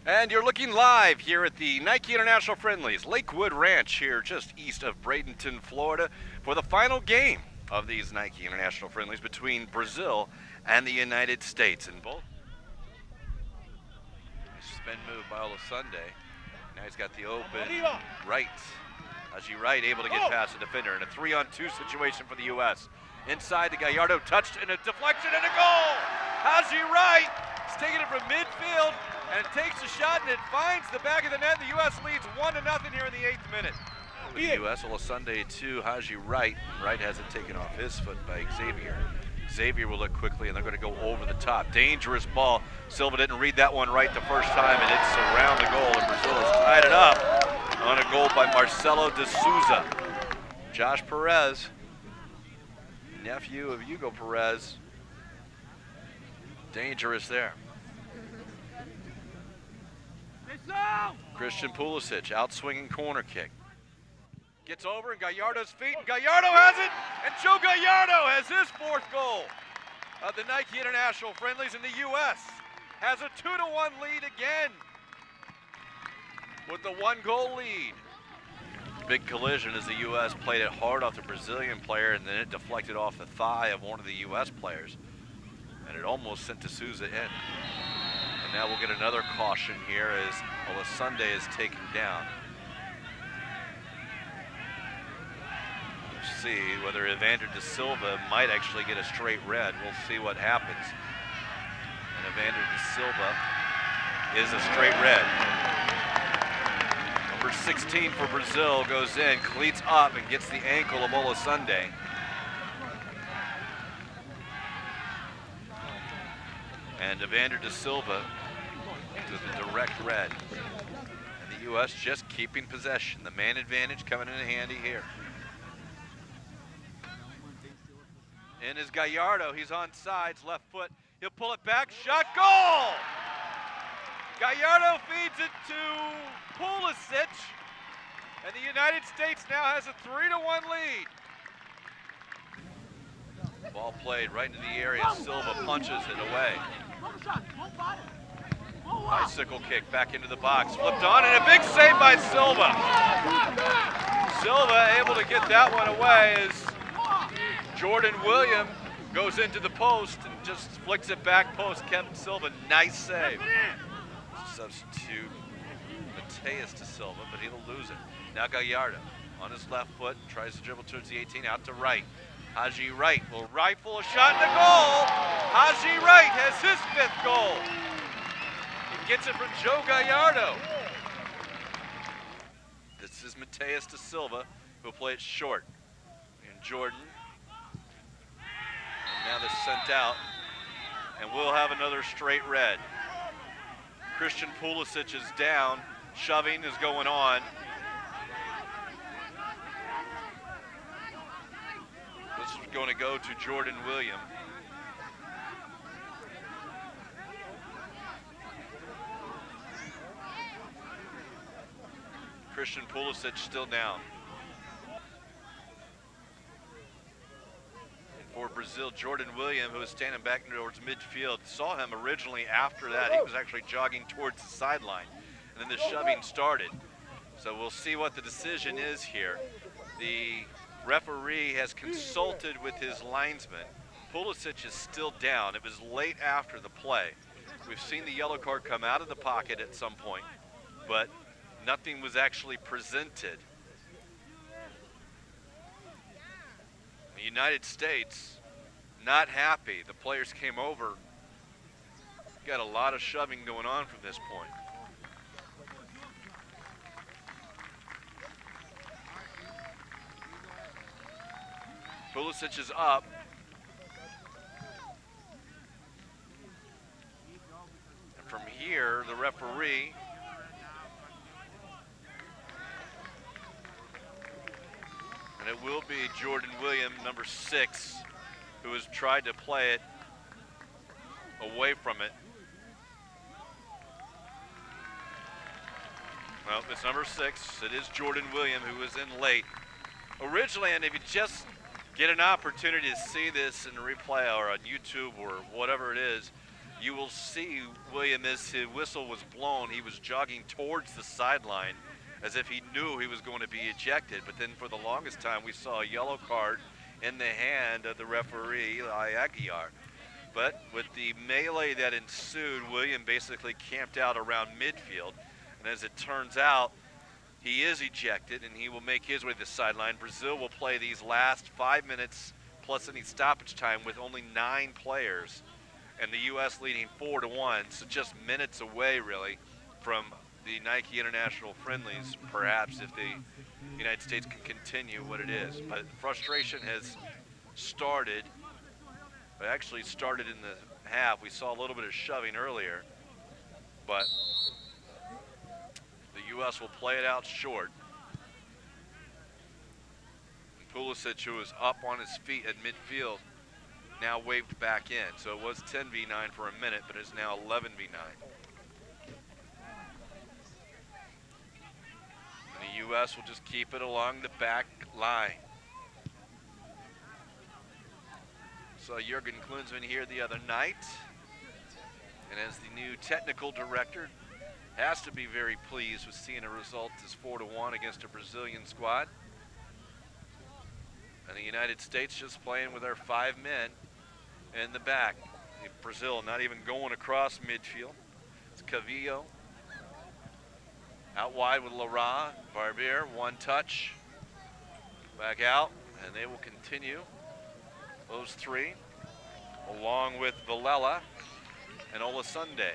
And you're looking live here at the Nike International Friendlies, Lakewood Ranch here just east of Bradenton, Florida, for the final game of these Nike International Friendlies between Brazil and the United States. And both spin move by Olasunde. Now he's got the open right. Ejected right, able to get past the defender in a 3-on-2 situation for the U.S. Inside, the Gallardo touched and a deflection and a goal. Ejected right, he's taking it from midfield and takes a shot and it finds the back of the net. The U.S. leads 1-0 here in the 8th minute. For the U.S., Olasunde 2, Ejected right. Right has it taken off his foot by Xavier. Xavier will look quickly and they're going to go over the top. Dangerous ball. Silva didn't read that one right the first time and it's around the goal and Brazil has tied it up on a goal by Marcelo de Souza. Josh Perez, nephew of Hugo Perez, dangerous there. Christian Pulisic, out-swinging corner kick. Gets over in Gallardo's feet, and Gallardo has it, and Joe Gallardo has his 4th goal of the Nike International Friendlies, and the U.S. has a 2-1 lead again with the 1-goal lead. Big collision as the U.S. played it hard off the Brazilian player, and then it deflected off the thigh of one of the U.S. players, and it almost sent de Souza in. And now we'll get another caution here as Olasunde is taken down. We'll see whether Evander de Silva might actually get a straight red. We'll see what happens. And Evander de Silva is a straight red. Number 16 for Brazil goes in, cleats up and gets the ankle of Olasunde. And Evander de Silva with a direct red. And the U.S. just keeping possession. The man advantage coming in handy here. In is Gallardo, he's on sides, left foot. He'll pull it back, shot, goal! Gallardo feeds it to Poo-liss-ik, and the United States now has a 3-1 lead. Ball played right into the area, Silva punches it away. Bicycle kick back into the box, flipped on, and a big save by Silva. Silva able to get that one away as Jordan William goes into the post and just flicks it back post. Kevin Silva, nice save. Substitute Mateus de Silva, but he'll lose it. Now Gallardo on his left foot, tries to dribble towards the 18, out to right. Ejected right will rifle a shot and a goal. Ejected right has his 5th goal. He gets it from Joe Gallardo. This is Mateus de Silva, who'll play it short. And Jordan. And now they're sent out. And we'll have another straight red. Christian Pulisic is down. Shoving is going on. This is going to go to Jordan William. Christian Pulisic still down. And for Brazil, Jordan William, who was standing back towards midfield, saw him originally after that. He was actually jogging towards the sideline. And then the shoving started. So we'll see what the decision is here. The referee has consulted with his linesman. Pulisic is still down. It was late after the play. We've seen the yellow card come out of the pocket at some point, but nothing was actually presented. The United States, not happy. The players came over. Got a lot of shoving going on from this point. Pulisic is up. And from here, the referee and it will be Jordan William, number 6, who has tried to play it away from it. Well, it's number 6. It is Jordan William who was in late. Originally, and if you just get an opportunity to see this in replay or on YouTube or whatever it is, you will see William, as his whistle was blown, he was jogging towards the sideline as if he knew he was going to be ejected. But then for the longest time, we saw a yellow card in the hand of the referee, Aguiar. But with the melee that ensued, William basically camped out around midfield. And as it turns out, he is ejected and he will make his way to the sideline. Brazil will play these last 5 minutes plus any stoppage time with only 9 players. And the U.S. leading 4-1, so just minutes away really from the Nike International Friendlies, perhaps, if the United States can continue what it is. But frustration has started. It actually started in the half. We saw a little bit of shoving earlier, but the U.S. will play it out short. Pulisic, who was up on his feet at midfield, now waved back in. So it was 10v9 for a minute, but it's now 11v9. And the U.S. will just keep it along the back line. Saw Jurgen Klinsmann here the other night. And as the new technical director, has to be very pleased with seeing a result as 4-1 against a Brazilian squad. And the United States just playing with our 5 men in the back. Brazil not even going across midfield. It's Cavillo out wide with Lara, Barbier, one touch, back out, and they will continue. Those 3, along with Villela and Olasunde.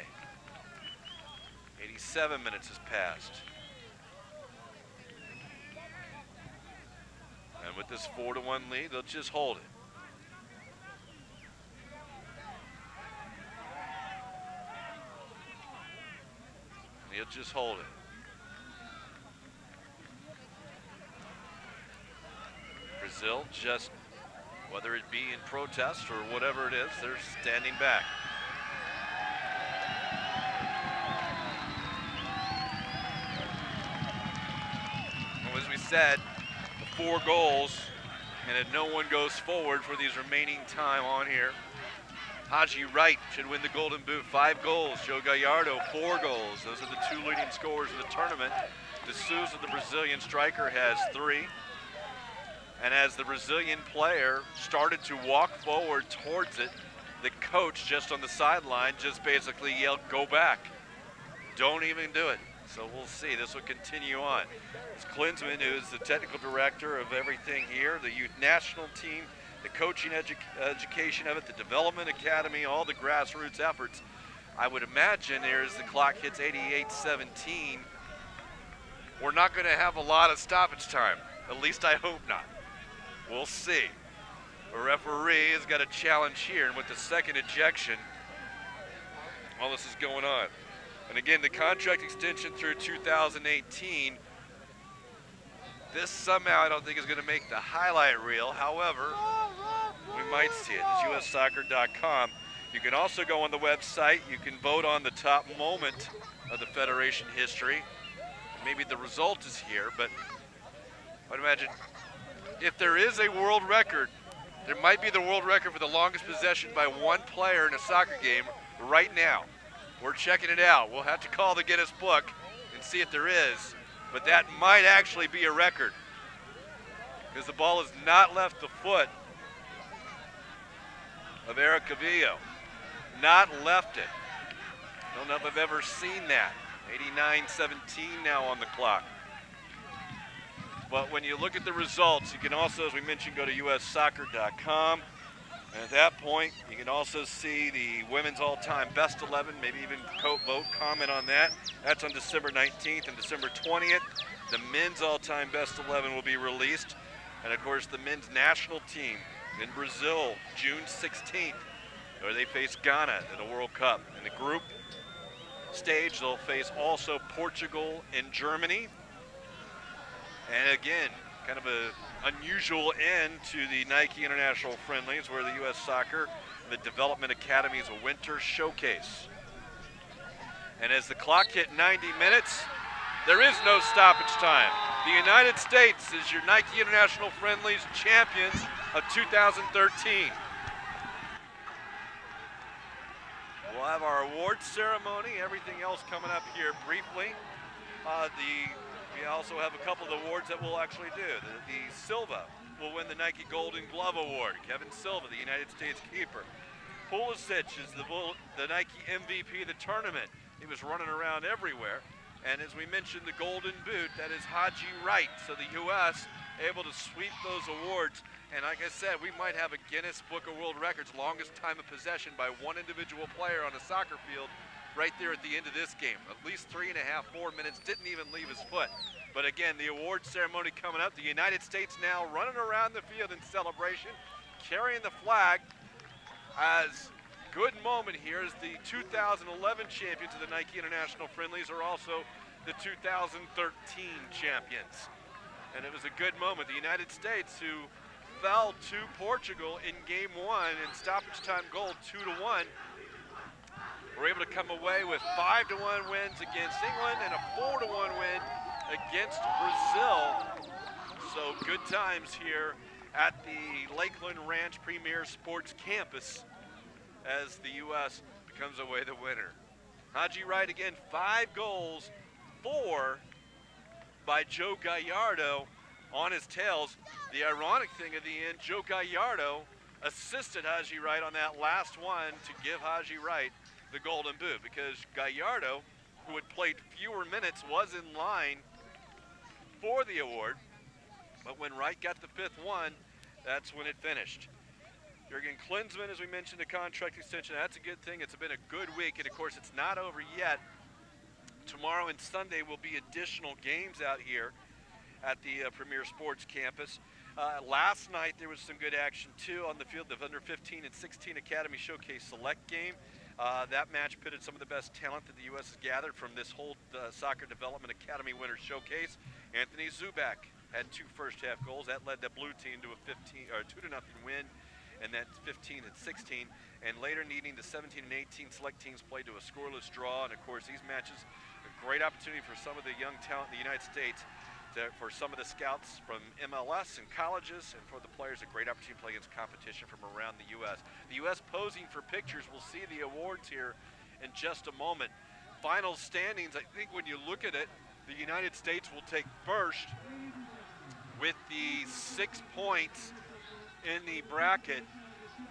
87 minutes has passed. And with this 4-1 lead, they'll just hold it. And he'll just hold it. Brazil just, whether it be in protest or whatever it is, they're standing back. And as we said, 4 goals, and if no one goes forward for these remaining time on here, Haji Wright should win the Golden Boot. 5 goals. Joe Gallardo, 4 goals. Those are the 2 leading scorers in the tournament. De Souza, the Brazilian striker, has 3. And as the Brazilian player started to walk forward towards it, the coach just on the sideline just basically yelled, "Go back. Don't even do it." So we'll see. This will continue on. It's Klinsmann, who is the technical director of everything here, the youth national team, the coaching education of it, the development academy, all the grassroots efforts. I would imagine there, as the clock hits 88:17, we're not going to have a lot of stoppage time. At least I hope not. We'll see. The referee has got a challenge here, and with the second ejection, all this is going on. And again, the contract extension through 2018, this somehow I don't think is going to make the highlight reel. However, we might see it. It's ussoccer.com. You can also go on the website. You can vote on the top moment of the Federation history. Maybe the result is here, but I'd imagine if there is a world record, there might be the world record for the longest possession by one player in a soccer game right now. We're checking it out. We'll have to call the Guinness Book and see if there is, but that might actually be a record because the ball has not left the foot of Eric Cavillo. Not left it. Don't know if I've ever seen that. 89-17 now on the clock. But when you look at the results, you can also, as we mentioned, go to ussoccer.com. And at that point, you can also see the women's all-time best 11, maybe even vote, comment on that. That's on December 19th and December 20th. The men's all-time best 11 will be released. And of course, the men's national team in Brazil, June 16th, where they face Ghana in the World Cup. In the group stage, they'll face also Portugal and Germany. And again, kind of an unusual end to the Nike International Friendlies, where the U.S. Soccer, the Development Academy, is a winter showcase. And as the clock hit 90 minutes, there is no stoppage time. The United States is your Nike International Friendlies champions of 2013. we'll have our awards ceremony, everything else coming up here briefly. We also have a couple of awards that we'll actually do. The Silva will win the Nike Golden Glove Award. Kevin Silva, the United States keeper. Poo-liss-ik is the Nike MVP of the tournament. He was running around everywhere. And as we mentioned, the Golden Boot, that is Haji Wright. So the U.S. able to sweep those awards. And like I said, we might have a Guinness Book of World Records longest time of possession by one individual player on a soccer field right there at the end of this game. At least 3.5, 4 minutes, didn't even leave his foot. But again, the award ceremony coming up. The United States now running around the field in celebration, carrying the flag. As good moment here is the 2011 champions of the Nike International Friendlies are also the 2013 champions. And it was a good moment. The United States, who fell to Portugal in game 1 in stoppage time goal 2-1, were able to come away with 5-1 wins against England and a 4-1 win against Brazil. So good times here at the Lakeland Ranch Premier Sports Campus as the U.S. becomes away the winner. Haji Wright again, 5 goals, 4 by Joe Gallardo on his tails. The ironic thing at the end, Joe Gallardo assisted Haji Wright on that last one to give Haji Wright the Golden Boot, because Gallardo, who had played fewer minutes, was in line for the award. But when Wright got the 5th one, that's when it finished. Jurgen Klinsmann, as we mentioned, a contract extension. That's a good thing. It's been a good week, and of course, it's not over yet. Tomorrow and Sunday will be additional games out here at the Premier Sports Campus. Last night, there was some good action, too, on the field. The Under 15 and 16 Academy Showcase Select game. That match pitted some of the best talent that the U.S. has gathered from this whole Soccer Development Academy Winter Showcase. Anthony Zubak had 2 first-half goals. That led the blue team to a 2-0 win, and that's 15 and 16. And later, needing the 17 and 18 select teams played to a scoreless draw. And of course, these matches, a great opportunity for some of the young talent in the United States, for some of the scouts from MLS and colleges, and for the players, a great opportunity to play against competition from around the U.S. The U.S. posing for pictures. We'll see the awards here in just a moment. Final standings, I think when you look at it, the United States will take first with the 6 points in the bracket.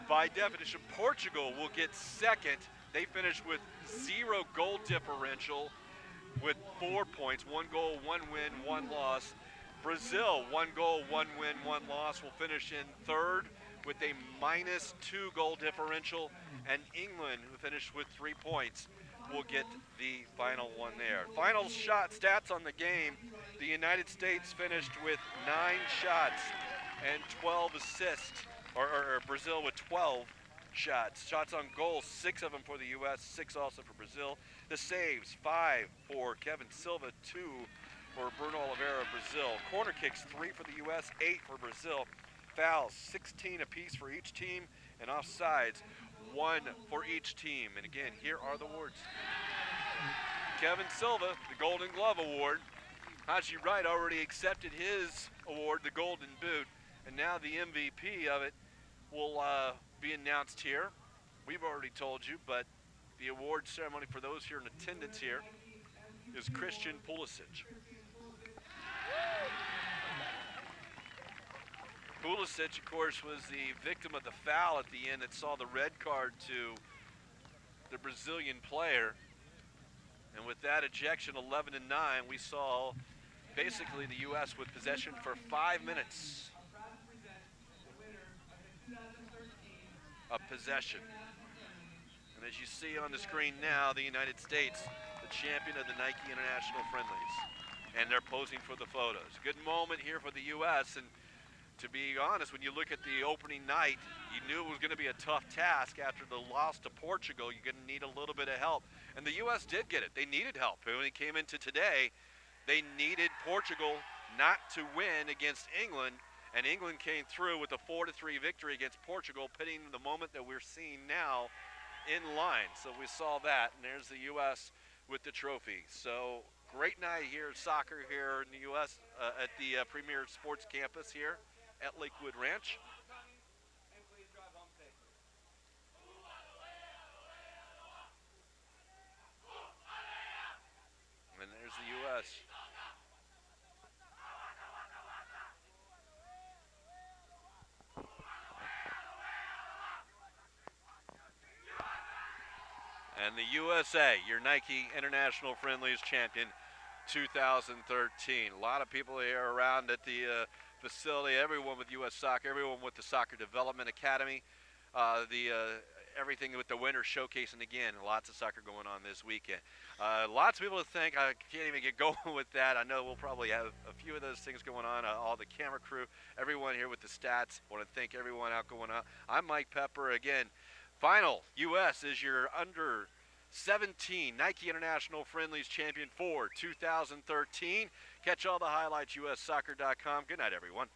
By definition, Portugal will get second. They finish with 0 goal differential with 4 points, 1 goal, 1 win, 1 loss. Brazil, 1 goal, 1 win, 1 loss, will finish in third with a -2 goal differential. And England, who finished with 3 points, will get the final one there. Final shot stats on the game. The United States finished with 9 shots and 12 assists, or Brazil with 12 shots. Shots on goal, 6 of them for the U.S., 6 also for Brazil. The saves, 5 for Kevin Silva, 2 for Bruno Oliveira of Brazil. Corner kicks, 3 for the U.S., 8 for Brazil. Fouls, 16 apiece for each team, and offsides, 1 for each team. And again, here are the awards. Kevin Silva, the Golden Glove Award. Haji Wright already accepted his award, the Golden Boot, and now the MVP of it will be announced here. We've already told you, but the award ceremony for those here in attendance here is Christian Pulisic. Poo-liss-ik, of course, was the victim of the foul at the end that saw the red card to the Brazilian player. And with that ejection, 11-9, we saw basically the U.S. with possession for 5 minutes of possession. And as you see on the screen now, the United States, the champion of the Nike International Friendlies. And they're posing for the photos. Good moment here for the U.S. And to be honest, when you look at the opening night, you knew it was going to be a tough task after the loss to Portugal. You're going to need a little bit of help. And the U.S. did get it. They needed help. When it came into today, they needed Portugal not to win against England. And England came through with a 4-3 victory against Portugal, pitting the moment that we're seeing now in line. So we saw that, and there's the U.S. with the trophy. So great night here, soccer here in the U.S. At the Premier Sports Campus here at Lakewood Ranch. U.S. And the USA, your Nike International Friendlies champion 2013. A lot of people here around at the facility, everyone with U.S. Soccer, everyone with the Soccer Development Academy, everything with the winter showcase, and again, lots of soccer going on this weekend. Lots of people to thank. I can't even get going with that. I know we'll probably have a few of those things going on, all the camera crew, everyone here with the stats. I want to thank everyone out going on. I'm Mike Pepper. Again, final U.S. is your under 17 Nike International Friendlies champion for 2013. Catch all the highlights, ussoccer.com. Good night, everyone.